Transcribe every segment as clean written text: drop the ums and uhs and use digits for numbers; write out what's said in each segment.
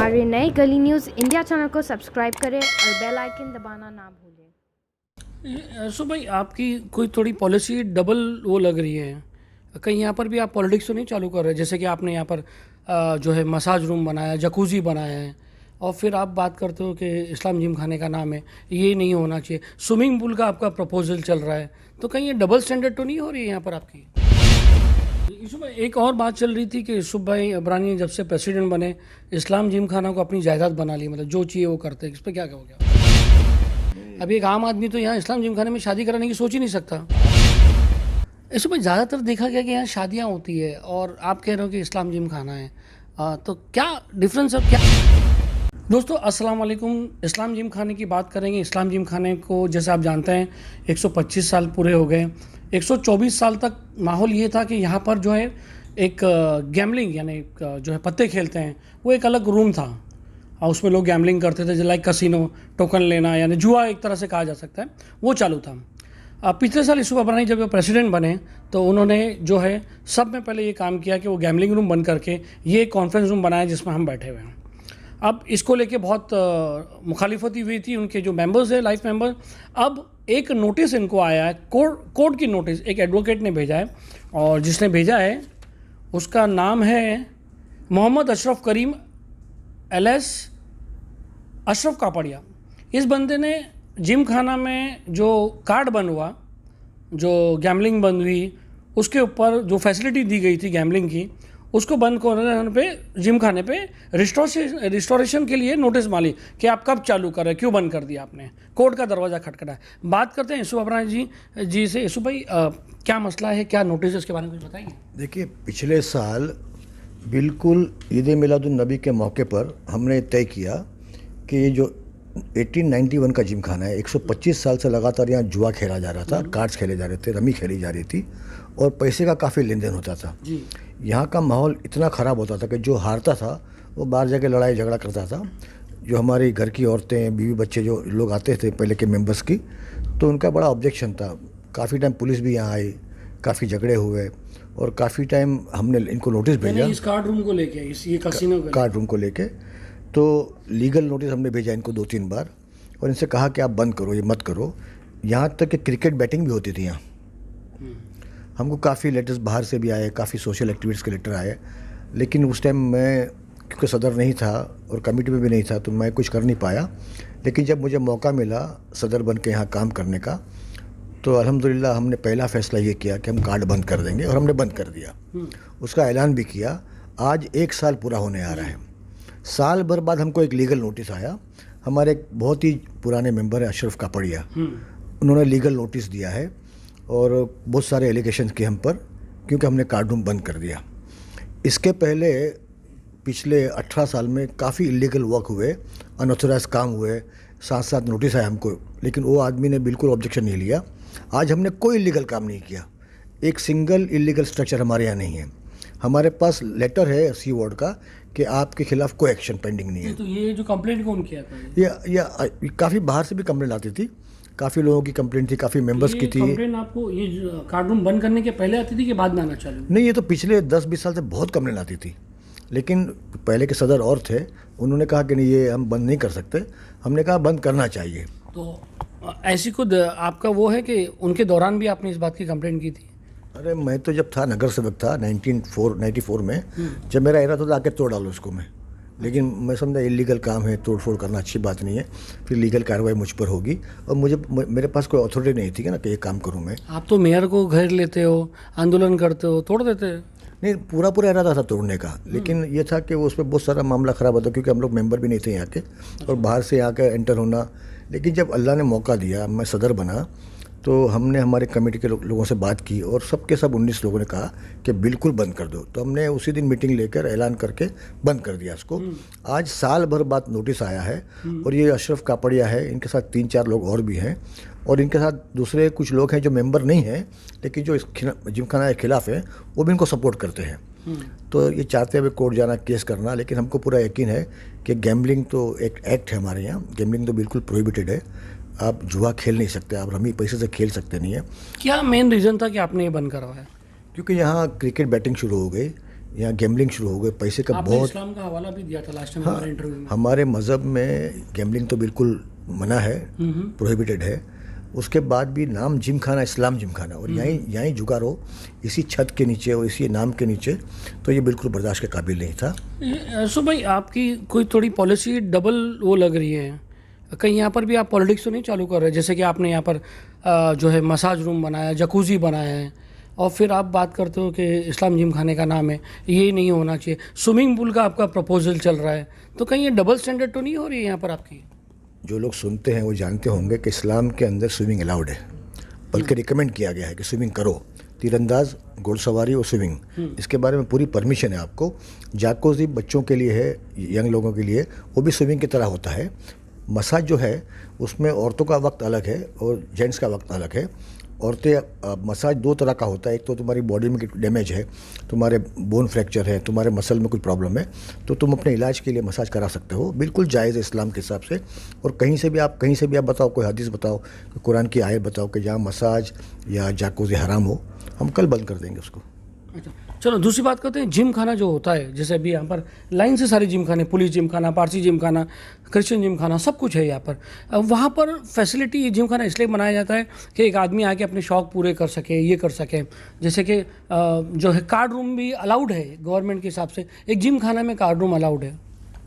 हमारे नए गली न्यूज़ इंडिया चैनल को सब्सक्राइब करें और बेल आइकन दबाना ना भूलें। सो भाई, आपकी कोई थोड़ी पॉलिसी डबल वो लग रही है। कहीं यहाँ पर भी आप पॉलिटिक्स तो नहीं चालू कर रहे? जैसे कि आपने यहाँ पर जो है मसाज रूम बनाया, जकूज़ी बनाया है, और फिर आप बात करते हो कि इस्लाम जिम खाने का नाम है, ये नहीं होना चाहिए। स्विमिंग पूल का आपका प्रपोजल चल रहा है, तो कहीं ये डबल स्टैंडर्ड तो नहीं हो रही है यहाँ पर आपकी? यूसुफ भाई, एक और बात चल रही थी कि यूसुफ भाई अब्रानी जब से प्रेसिडेंट बने, इस्लाम जिम खाना को अपनी जायदाद बना ली, मतलब जो चाहिए वो करते हैं। इस पर क्या कहोगे? अभी एक आम आदमी तो यहाँ इस्लाम जिम खाने में शादी कराने की सोच ही नहीं सकता। इसमें भाई ज़्यादातर देखा गया कि यहाँ शादियाँ होती है और आप कह रहे हो कि इस्लाम जिम खाना है, तो क्या डिफरेंस है? क्या दोस्तों, अस्सलाम वालेकुम। इस्लाम जिम खाने की बात करेंगे। इस्लाम जिम खाने को जैसे आप जानते हैं 125 साल पूरे हो गए। 124 साल तक माहौल ये था कि यहाँ पर जो है एक गैमलिंग यानी जो है पत्ते खेलते हैं, वो एक अलग रूम था और उसमें लोग गैमलिंग करते थे, लाइक कसिनो, टोकन लेना, यानी जुआ एक तरह से कहा जा सकता है, वो चालू था। पिछले साल यूसुफ अब्रानी जब वो प्रेसिडेंट बने तो उन्होंने जो है सब में पहले ये काम किया कि वो गैमलिंग रूम बंद करके ये एक कॉन्फ्रेंस रूम बनाया जिसमें हम बैठे हुए हैं। अब इसको लेके बहुत मुखालिफती हुई थी उनके जो मेंबर्स हैं, लाइफ मेंबर। अब एक नोटिस इनको आया है, कोर्ट की नोटिस एक एडवोकेट ने भेजा है, और जिसने भेजा है उसका नाम है मोहम्मद अशरफ करीम एलएस अशरफ कापड़िया। इस बंदे ने जिम खाना में जो कार्ड बंद हुआ, जो गैमलिंग बंद हुई, उसके ऊपर जो फैसिलिटी दी गई थी गैमलिंग की, उसको बंद करने पे जिम खाने पे रिस्टोरेशन के लिए नोटिस माली कि आप कब चालू कर रहे हैं, क्यों बंद कर दिया आपने। कोर्ट का दरवाज़ा खटखटा है। बात करते हैं यूसुफ अब्रानी जी से। यूसुफ भाई, क्या मसला है, क्या नोटिस है, उसके बारे में कुछ बताइए। देखिए, पिछले साल बिल्कुल ईद मिलादुन नबी के मौके पर हमने तय किया कि ये जो 1891 का जिम खाना है, 125 साल से लगातार यहाँ जुआ खेला जा रहा था, कार्ड्स खेले जा रहे थे, रमी खेली जा रही थी और पैसे का काफ़ी लेन देन होता था। यहाँ का माहौल इतना ख़राब होता था कि जो हारता था वो बाहर जाके लड़ाई झगड़ा करता था। जो हमारी घर की औरतें, बीवी बच्चे जो लोग आते थे पहले के मेंबर्स की, तो उनका बड़ा ऑब्जेक्शन था। काफ़ी टाइम पुलिस भी यहाँ आई, काफ़ी झगड़े हुए और काफ़ी टाइम हमने इनको नोटिस भेजा इस कार्ड रूम को लेके, ये कसिनो कार्ड रूम को लेके। तो लीगल नोटिस हमने भेजा इनको 2-3 बार और इनसे कहा कि आप बंद करो, ये मत करो। यहाँ तक कि क्रिकेट बैटिंग भी होती थी यहाँ। हमको काफ़ी लेटर्स बाहर से भी आए, काफ़ी सोशल एक्टिविटीज़ के लेटर आए, लेकिन उस टाइम मैं क्योंकि सदर नहीं था और कमेटी में भी नहीं था तो मैं कुछ कर नहीं पाया। लेकिन जब मुझे मौका मिला सदर बन के यहाँ काम करने का, तो अल्हम्दुलिल्लाह हमने पहला फ़ैसला ये किया कि हम कार्ड बंद कर देंगे और हमने बंद कर दिया। उसका ऐलान भी किया। आज 1 साल पूरा होने आ रहा है। साल भर बाद हमको एक लीगल नोटिस आया। हमारे एक बहुत ही पुराने मेंबर है अशरफ कापड़िया, उन्होंने लीगल नोटिस दिया है और बहुत सारे एलिगेशन किए हम पर, क्योंकि हमने कार्ड रूम बंद कर दिया। इसके पहले पिछले 18 साल में काफ़ी इलीगल वर्क हुए, अनऑथराइज काम हुए, साथ साथ नोटिस आया हमको, लेकिन वो आदमी ने बिल्कुल ऑब्जेक्शन नहीं लिया। आज हमने कोई इलीगल काम नहीं किया। एक सिंगल इलीगल स्ट्रक्चर हमारे यहाँ नहीं है। हमारे पास लेटर है सी वार्ड का कि आपके खिलाफ कोई एक्शन पेंडिंग नहीं है। तो ये जो कंप्लेंट कौन किया था? ये काफ़ी बाहर से भी कंप्लेंट आती थी, काफ़ी लोगों की कंप्लेंट थी, काफ़ी मेंबर्स की थी। कंप्लेंट आपको ये कार्ड रूम बंद करने के पहले आती थी कि बाद में आना चालू? नहीं, ये तो पिछले 10-20 साल से बहुत कंप्लेंट आती थी, लेकिन पहले के सदर और थे, उन्होंने कहा कि नहीं, ये हम बंद नहीं कर सकते। हमने कहा बंद करना चाहिए। तो ऐसी खुद आपका वो है कि उनके दौरान भी आपने इस बात की कंप्लेंट की थी? अरे मैं तो जब था नगर सेवक था 1994 में, जब मेरा इरादा था आके तोड़ डालो उसको मैं, लेकिन मैं समझा इलीगल काम है, तोड़ फोड़ करना अच्छी बात नहीं है, फिर लीगल कार्रवाई मुझ पर होगी और मेरे पास कोई अथॉरिटी नहीं थी कि ना कि ये काम करूँ मैं। आप तो मेयर को घेर लेते हो, आंदोलन करते हो, तोड़ देते? नहीं, पूरा इरादा था तोड़ने का, लेकिन ये था कि उस पर बहुत सारा मामला ख़राब होता क्योंकि हम लोग मेंबर भी नहीं थे यहाँ के और बाहर से यहाँ के एंटर होना। लेकिन जब अल्लाह ने मौका दिया, मैं सदर बना, तो हमने हमारे कमेटी के लोगों से बात की और सबके सब 19 लोगों ने कहा कि बिल्कुल बंद कर दो। तो हमने उसी दिन मीटिंग लेकर ऐलान करके बंद कर दिया इसको। आज साल भर बाद नोटिस आया है और ये अशरफ कापड़िया है, इनके साथ 3-4 लोग और भी हैं और इनके साथ दूसरे कुछ लोग हैं जो मेंबर नहीं हैं, लेकिन जो इस जिम खाना के खिलाफ है वो भी इनको सपोर्ट करते हैं। तो ये चाहते हैं कोर्ट जाना, केस करना, लेकिन हमको पूरा यकीन है कि गैम्बलिंग तो एक एक्ट है हमारे यहाँ, गैम्बलिंग तो बिल्कुल प्रोहिबिटेड है। आप जुआ खेल नहीं सकते, आप रमी पैसे से खेल सकते नहीं है। क्या मेन रीज़न था कि आपने ये बंद करवाया? क्योंकि यहाँ क्रिकेट बैटिंग शुरू हो गई, यहाँ गैम्बलिंग शुरू हो गए, पैसे का आपने बहुत। इस्लाम का हवाला भी दिया था लास्ट टाइम हाँ, हमारे इंटरव्यू में। हमारे मज़हब में गैम्बलिंग तो बिल्कुल मना है, प्रोहिबिटेड है। उसके बाद भी नाम जिम खाना, इस्लाम जिम खाना, और यहीं जुगा रहो इसी छत के नीचे और इसी नाम के नीचे, तो ये बिल्कुल बर्दाश्त के काबिल नहीं था। सो भाई आपकी कोई थोड़ी पॉलिसी डबल वो लग रही है, कहीं यहाँ पर भी आप पॉलिटिक्स तो नहीं चालू कर रहे? जैसे कि आपने यहाँ पर जो है मसाज रूम बनाया, जकूज़ी बनाया है, और फिर आप बात करते हो कि इस्लाम जिम खाने का नाम है, ये नहीं होना चाहिए। स्विमिंग पूल का आपका प्रपोजल चल रहा है, तो कहीं ये डबल स्टैंडर्ड तो नहीं हो रही है यहाँ पर आपकी? जो लोग सुनते हैं वो जानते होंगे कि इस्लाम के अंदर स्विमिंग अलाउड है, बल्कि रिकमेंड किया गया है कि स्विमिंग करो, तीरंदाज, घुड़सवारी और स्विमिंग, इसके बारे में पूरी परमिशन है आपको। जाकोजी बच्चों के लिए है, यंग लोगों के लिए, वो भी स्विमिंग की तरह होता है। मसाज जो है उसमें औरतों का वक्त अलग है और जेंट्स का वक्त अलग है। औरतें मसाज दो तरह का होता है, एक तो तुम्हारी बॉडी में डैमेज है, तुम्हारे बोन फ्रैक्चर है, तुम्हारे मसल में कुछ प्रॉब्लम है, तो तुम अपने इलाज के लिए मसाज करा सकते हो, बिल्कुल जायज़ है इस्लाम के हिसाब से। और कहीं से भी आप बताओ, कोई हदीस बताओ, कुरान की आयत बताओ कि जहाँ मसाज या जाकूज़ी हराम हो, हम कल बंद कर देंगे उसको। अच्छा, चलो दूसरी बात करते हैं। जिम खाना जो होता है, जैसे अभी यहाँ पर लाइन से सारे जिम खाने, पुलिस जिम खाना, पारसी जिम खाना, क्रिश्चियन जिम खाना, सब कुछ है यहाँ पर। वहाँ पर फैसिलिटी, ये जिम खाना इसलिए बनाया जाता है कि एक आदमी आके अपने शौक पूरे कर सके, ये कर सके। जैसे कि जो है कार्ड रूम भी अलाउड है गवर्नमेंट के हिसाब से, एक जिम खाना में कार्ड रूम अलाउड है?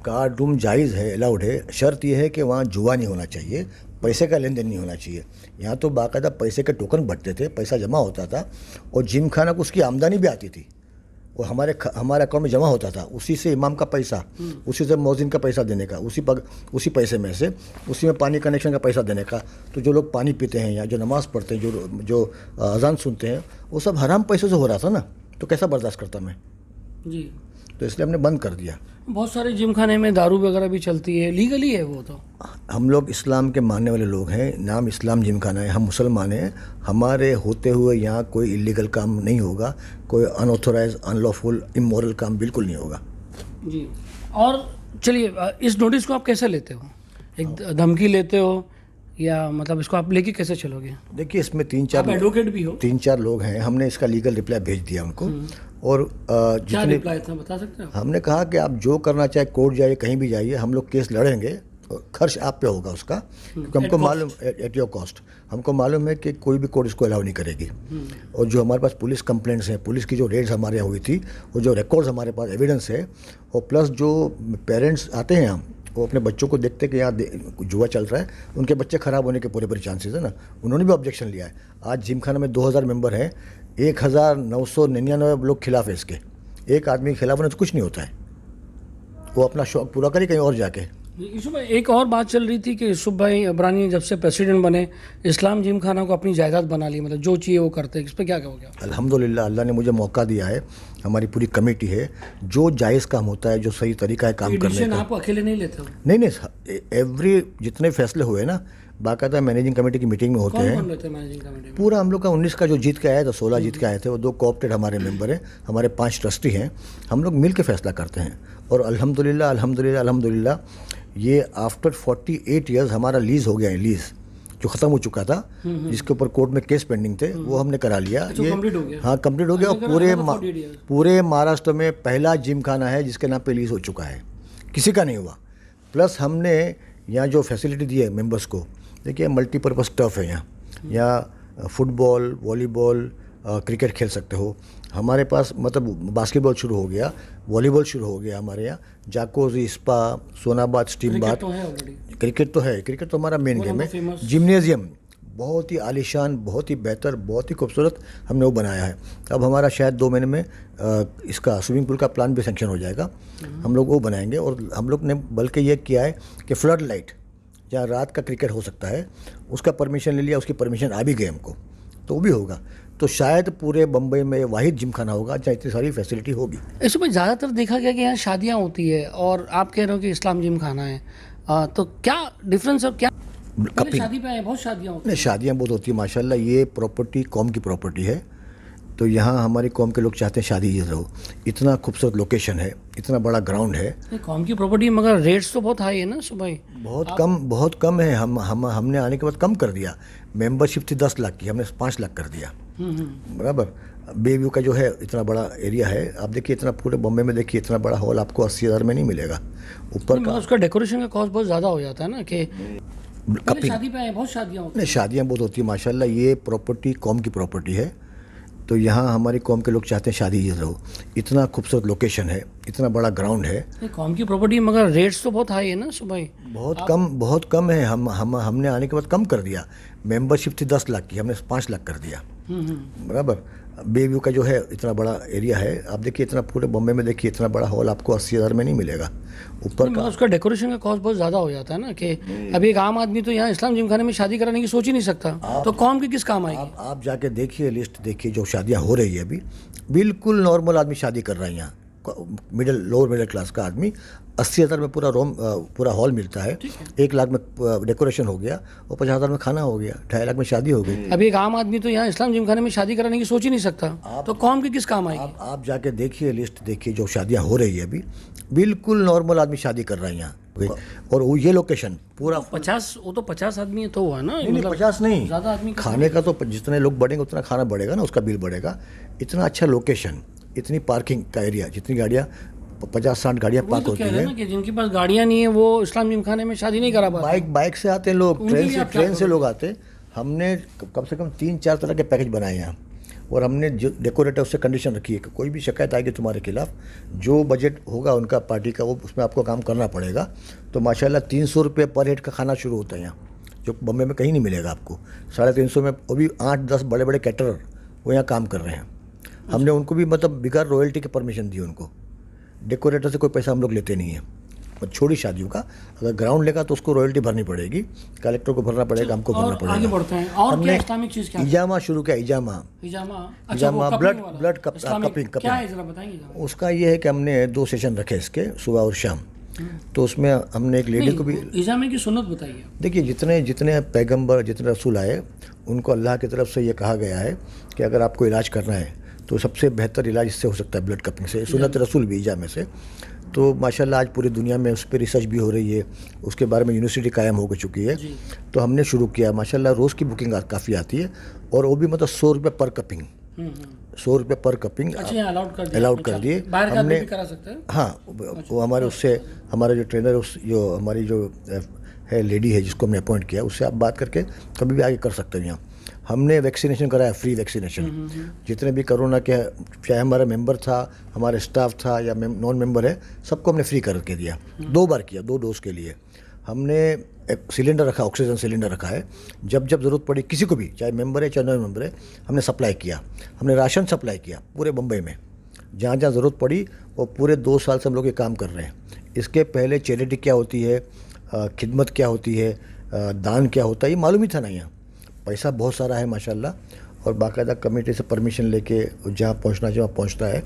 कार्ड रूम जायज़ है, अलाउड है, शर्त यह है कि वहाँ जुआ नहीं होना चाहिए, पैसे का लेन देन नहीं होना चाहिए। यहाँ तो बाकायदा पैसे के टोकन बंटते थे, पैसा जमा होता था, और जिम खाना को उसकी आमदनी भी आती थी, वो हमारे अकाउंट में जमा होता था, उसी से इमाम का पैसा, उसी से मौजिन का पैसा देने का, उसी पैसे में से, उसी में पानी कनेक्शन का पैसा देने का। तो जो लोग पानी पीते हैं या जो नमाज़ पढ़ते हैं, जो अजान सुनते हैं, वो सब हराम पैसों से हो रहा था ना, तो कैसा बर्दाश्त करता मैं जी। तो इसलिए हमने बंद कर दिया। बहुत सारे जिम खाने में दारू वगैरह भी चलती है, लीगली है वो तो? हम लोग इस्लाम के मानने वाले लोग हैं, नाम इस्लाम जिम खाना है, हम मुसलमान हैं, हमारे होते हुए यहाँ कोई इलीगल काम नहीं होगा, कोई अनऑथोराइज, अनलॉफुल, इमोरल काम बिल्कुल नहीं होगा। जी। और चलिए, इस नोटिस को आप कैसे लेते हो? एक धमकी लेते हो, या मतलब इसको आप लेके कैसे चलोगे? देखिए, इसमें तीन चार लोग हैं, हमने इसका लीगल रिप्लाई भेज दिया उनको। और क्या रिप्लाई था बता सकते हैं? हमने कहा कि आप जो करना चाहे, कोर्ट जाइए, कहीं भी जाइए, हम लोग केस लड़ेंगे, खर्च आप पे होगा उसका, क्योंकि हमको मालूम, एट योर कॉस्ट, हमको मालूम है कि कोई भी कोर्ट इसको अलाउ नहीं करेगी। और जो हमारे पास पुलिस कंप्लेंट्स हैं, पुलिस की जो रेड्स हमारे यहाँ हुई थी, और जो रिकॉर्ड्स हमारे पास एविडेंस है, और प्लस जो पेरेंट्स आते हैं यहाँ, वो अपने बच्चों को देखते हैं कि यहाँ जुआ चल रहा है, उनके बच्चे ख़राब होने के पूरे चांसेस है ना, उन्होंने भी ऑब्जेक्शन लिया है। आज जिम खाना में 2000 मेंबर हैं, 1999 लोग खिलाफ है इसके, एक आदमी के खिलाफ होने तो कुछ नहीं होता है, वो अपना शौक पूरा करे कहीं और जाके। यूसुफ भाई, एक और बात चल रही थी कि यूसुफ भाई अबरानी जब से प्रेसिडेंट बने, इस्लाम जिम खाना को अपनी जायदाद बना ली, मतलब जो चाहिए वो करते हैं, इस पर क्या कहोगे? अल्हम्दुलिल्लाह, अल्लाह ने मुझे मौका दिया है, हमारी पूरी कमेटी है, जो जायज़ काम होता है, जो सही तरीका है काम करने का। आप अकेले नहीं लेते हो? नहीं, एवरी जितने फैसले हुए ना, बाकायदा मैनेजिंग कमेटी की मीटिंग में होते हैं। कौन लेते हैं मैनेजिंग कमेटी में? पूरा हम लोग का 19 का जो जीत के आया था, 16 जीत के आए थे, वो 2 कोऑप्टेड हमारे मेंबर हैं, हमारे 5 ट्रस्टी हैं, हम लोग मिल के फैसला करते हैं। और अल्हम्दुलिल्लाह ये आफ्टर 48 ईयर्स हमारा लीज़ हो गया है, लीज़ जो ख़त्म हो चुका था, जिसके ऊपर कोर्ट में केस पेंडिंग थे, वो हमने करा लिया। ये कंप्लीट हो गया? हाँ, कंप्लीट हो गया। और पूरे महाराष्ट्र में पहला जिम खाना है जिसके नाम पे लीज़ हो चुका है, किसी का नहीं हुआ। प्लस हमने यहाँ जो फैसिलिटी दी है मेंबर्स को, देखिए मल्टीपर्पज़ टर्फ है यहाँ फुटबॉल, वॉलीबॉल, क्रिकेट खेल सकते हो। हमारे पास मतलब बास्केटबॉल शुरू हो गया, वॉलीबॉल शुरू हो गया हमारे यहाँ, जाकोजी, स्पा, सोनाबाद, स्टीम बाथ। क्रिकेट तो है, क्रिकेट तो हमारा मेन गेम है। जिम्नेजियम बहुत ही आलीशान, बहुत ही बेहतर, बहुत ही खूबसूरत हमने वो बनाया है। अब हमारा शायद 2 महीने में इसका स्विमिंग पूल का प्लान भी सैंक्शन हो जाएगा, हम लोग वो बनाएंगे। और हम लोग ने बल्कि ये किया है कि फ्लड लाइट, जहाँ रात का क्रिकेट हो सकता है, उसका परमिशन ले लिया, उसकी परमिशन आ भी गई हमको, तो वो भी होगा। तो शायद पूरे बम्बई में वाहिद जिम खाना होगा जहाँ इतनी सारी फैसिलिटी होगी। इसमें ज़्यादातर देखा गया कि यहाँ शादियाँ होती है, और आप कह रहे हो कि इस्लाम जिम खाना है, तो क्या डिफरेंस है? क्या शादी पे आए, बहुत शादियाँ होती हैं? नहीं, शादियाँ बहुत होती है माशाल्लाह। ये प्रॉपर्टी कौम की प्रॉपर्टी है, तो यहाँ हमारी कौम के लोग चाहते हैं शादी ये रहो। इतना खूबसूरत लोकेशन है, इतना बड़ा ग्राउंड है। कौम की प्रॉपर्टी, मगर रेट्स तो बहुत हाई है ना सुबह? बहुत कम है। हमने आने के बाद कम कर दिया। मेंबरशिप थी 10 लाख की, हमने 5 लाख कर दिया, बराबर। बेव्यू का जो है इतना बड़ा एरिया है, आप देखिए इतना पूरे बॉम्बे में देखिए इतना बड़ा हॉल आपको 80,000 में नहीं मिलेगा। ऊपर का उसका डेकोरेशन का कॉस्ट बहुत ज़्यादा हो जाता है ना कि कपिंग शादी पे आए, बहुत शादियाँ होती नहीं, शादियाँ बहुत होती है माशाल्लाह। ये प्रॉपर्टी कौम की प्रॉपर्टी है, तो यहाँ हमारी कौम के लोग चाहते हैं शादी ये हो। इतना खूबसूरत लोकेशन है, इतना बड़ा ग्राउंड है। है कॉम की प्रॉपर्टी, मगर रेट्स तो बहुत हाई है ना सुबह। बहुत कम है। हमने आने के बाद कम कर दिया। मेंबरशिप थी 10 लाख की, हमने 5 लाख कर दिया। बराबर। बेव्यू का जो है इतना बड़ा एरिया है, आप देखिए इतना पूरे बॉम्बे में देखिए इतना बड़ा हॉल आपको 80,000 में नहीं मिलेगा। ऊपर का उसका डेकोरेशन का कॉस्ट बहुत ज़्यादा हो जाता है ना कि अभी एक आम आदमी तो यहाँ इस्लाम जिमखाने में शादी कराने की सोच ही नहीं सकता, तो कौम की किस काम आएगी। आप जाके देखिए, लिस्ट देखिए जो शादियाँ हो रही है अभी, बिल्कुल नॉर्मल आदमी शादी कर रहा है यहाँ, लोअर मिडिल क्लास का आदमी। 80,000 में पूरा हॉल मिलता है, 1 लाख में डेकोरेशन हो गया और 50,000 में खाना हो गया, 2.5 लाख में शादी हो गई। अभी एक आम आदमी तो यहाँ इस्लाम जिमखाने में शादी कराने की सोच ही नहीं सकता, तो कौम की किस काम आएगी। आप जाके देखिए, लिस्ट देखिए जो शादियाँ हो रही है अभी, बिल्कुल नॉर्मल आदमी शादी कर रहा है यहाँ। और वो ये लोकेशन पूरा 50 आदमी तो हुआ ना, नहीं 50 नहीं, ज़्यादा आदमी खाने का तो जितने लोग बढ़ेंगे उतना खाना बढ़ेगा ना, उसका बिल बढ़ेगा। इतना अच्छा लोकेशन, इतनी पार्किंग का एरिया, जितनी गाड़ियाँ 50-60 गाड़ियाँ पार्क होती है कि जिनके पास गाड़ियाँ नहीं है वो इस्लाम जिमखाने में शादी नहीं करा पाते। बाइक से आते हैं लोग, ट्रेन से लोग आते हैं। हमने कम से कम 3-4 तरह के पैकेज बनाए हैं और हमने जो डेकोरेटर उससे कंडीशन रखी है कि कोई भी शिकायत आएगी तुम्हारे खिलाफ, जो बजट होगा उनका पार्टी का, वो उसमें आपको काम करना पड़ेगा। तो माशाल्लाह 300 रुपये पर हेड का खाना शुरू होता है यहाँ, जो बम्बे में कहीं नहीं मिलेगा आपको। 350 में वो भी 8-10 बड़े बड़े कैटरर वो यहाँ काम कर रहे हैं। हमने उनको भी मतलब बिगाड़ रॉयल्टी की परमिशन दी उनको। डेकोरेटर से कोई पैसा हम लोग लेते नहीं है, छोटी शादियों का। अगर ग्राउंड लेगा तो उसको रॉयल्टी भरनी पड़ेगी, कलेक्टर को भरना पड़ेगा, हमको भरना पड़ेगा। आगे बढ़ते हैं। और क्या इस्लामिक चीज़ क्या है? इजामा शुरू किया, इजामा ब्लड कपिंग। क्या है जरा बताएंगे। उसका ये है कि हमने 2 सेशन रखे इसके, सुबह और शाम। तो उसमें हमने एक लेडी को भी इजामे की सुन्नत बताइए। देखिए, जितने पैगंबर, जितने रसूल आए, उनको अल्लाह की तरफ से ये कहा गया है कि अगर आपको इलाज करना है तो सबसे बेहतर इलाज इससे हो सकता है ब्लड कपिंग से। सुन्नत रसूल भी इजामे से। तो माशाल्लाह आज पूरी दुनिया में उस पर रिसर्च भी हो रही है, उसके बारे में यूनिवर्सिटी कायम हो चुकी है। तो हमने शुरू किया, माशाल्लाह रोज़ की बुकिंग काफ़ी आती है। और वो भी मतलब 100 रुपये पर कपिंग, 100 रुपये पर कपिंग अलाउड कर दिए हमने। हाँ, वो हमारे उससे हमारा जो ट्रेनर, जो हमारी जो है लेडी है जिसको हमने अपॉइंट किया, उससे आप बात करके कभी भी आगे कर सकते हैं। यहाँ हमने वैक्सीनेशन कराया, फ्री वैक्सीनेशन। जितने भी कोरोना के, चाहे हमारा मेंबर था, हमारे स्टाफ था या नॉन मेंबर है, सबको हमने फ्री करके दिया। 2 बार किया, 2 डोज के लिए। हमने एक सिलेंडर रखा, ऑक्सीजन सिलेंडर रखा है। जब ज़रूरत पड़ी किसी को भी, चाहे मेंबर है चाहे नॉन मेंबर है, हमने सप्लाई किया। हमने राशन सप्लाई किया पूरे मुंबई में, जहाँ जहाँ ज़रूरत पड़ी। और पूरे 2 साल से हम लोग ये काम कर रहे हैं। इसके पहले चैरिटी क्या होती है, खिदमत क्या होती है, दान क्या होता है, ये मालूम ही था ना। यहाँ पैसा बहुत सारा है माशाल्लाह, और बाकायदा कमेटी से परमिशन लेके जहाँ पहुँचता है।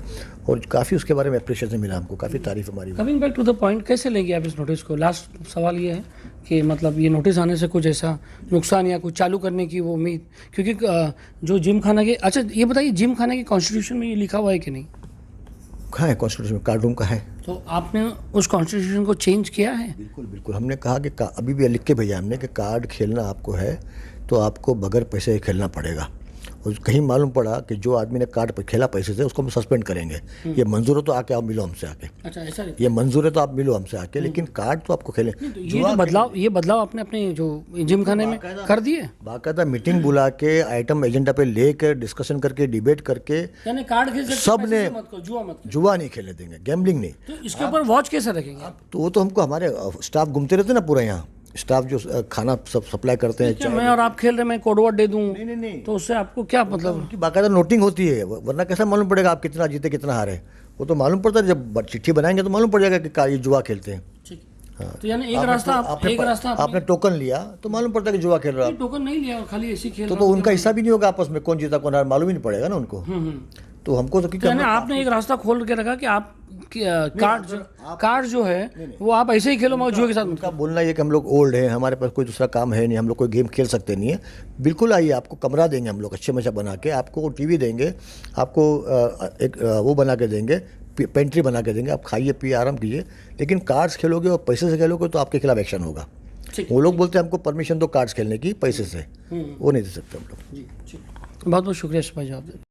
और काफ़ी उसके बारे में अप्रिशिएशन मिला हमको, काफ़ी तारीफ हमारी। Coming back to the point, कैसे लेंगे आप इस नोटिस को? लास्ट सवाल ये है कि मतलब ये नोटिस आने से कुछ ऐसा नुकसान या कुछ चालू करने की वो उम्मीद, क्योंकि जो जिम खाना के, अच्छा ये बताइए, जिम खाना के कॉन्स्टिट्यूशन में ये लिखा हुआ है कि नहीं? कहाँ है कॉन्स्टिट्यूशन में? कार्ड रूम का है। तो आपने उस कॉन्स्टिट्यूशन को चेंज किया है? बिल्कुल। हमने कहा कि अभी भी लिख के भेजा हमने कि कार्ड खेलना आपको है तो आपको बगैर पैसे के खेलना पड़ेगा। और कहीं मालूम पड़ा कि जो आदमी ने कार्ड पर खेला पैसे से, उसको हम सस्पेंड करेंगे। ये मंजूर है तो आके आप मिलो हमसे आके। अच्छा, ऐसा है? ये मंजूर है तो आप मिलो हमसे आके, लेकिन कार्ड तो आपको खेले। तो ये बदलाव आपने अपने जो जिम खाने में कर दिए? बाकायदा मीटिंग बुला के, आइटम एजेंडा पे लेकर, डिस्कशन करके, डिबेट करके, यानी कार्ड खेल सकते, सब ने जुआ नहीं खेलने देंगे, गैम्बलिंग नहीं। तो इसके ऊपर वॉच कैसे रखेंगे? तो वो तो हमको, हमारे स्टाफ घूमते रहते ना पूरा यहाँ, स्टाफ जो खाना सब सप्लाई करते हैं। मैं और आप खेल रहे, मैं कोड वर्ड दे दूं? नहीं, तो उससे आपको क्या मतलब? उनकी बाकायदा नोटिंग होती है, वरना कैसा मालूम पड़ेगा आप कितना जीते कितना हारे? वो तो मालूम पड़ता है, जब चिट्ठी बनाएंगे तो मालूम पड़ जाएगा कि ये जुआ खेलते हैं। हाँ। तो यानी एक रास्ता आपने टोकन लिया तो मालूम पड़ता है कि जुआ खेल रहा है। टोकन नहीं लिया और खाली ऐसे खेल, तो उनका हिस्सा भी नहीं होगा आपस में, कौन जीता कौन हारा मालूम ही नहीं पड़ेगा ना उनको। तो हमको तो यानी आपने एक रास्ता खोल के रखा कि आप कार्ड जो है वो आप ऐसे ही खेलो, जुए के साथ। उनका बोलना ये कि हम लोग ओल्ड हैं, हमारे पास कोई दूसरा काम है नहीं, हम लोग कोई गेम खेल सकते नहीं है। बिल्कुल आइए, आपको कमरा देंगे हम लोग अच्छे मजा बना के, आपको टीवी देंगे, आपको एक वो बना के देंगे, पेंट्री बना के देंगे, आप खाइए पिए आराम कीजिए। लेकिन कार्ड्स खेलोगे और पैसे से खेलोगे तो आपके खिलाफ एक्शन होगा। वो लोग बोलते हैं हमको परमिशन दो कार्ड्स खेलने की पैसे से, वो नहीं दे सकते हम लोग। बहुत बहुत शुक्रिया भाई, जवाब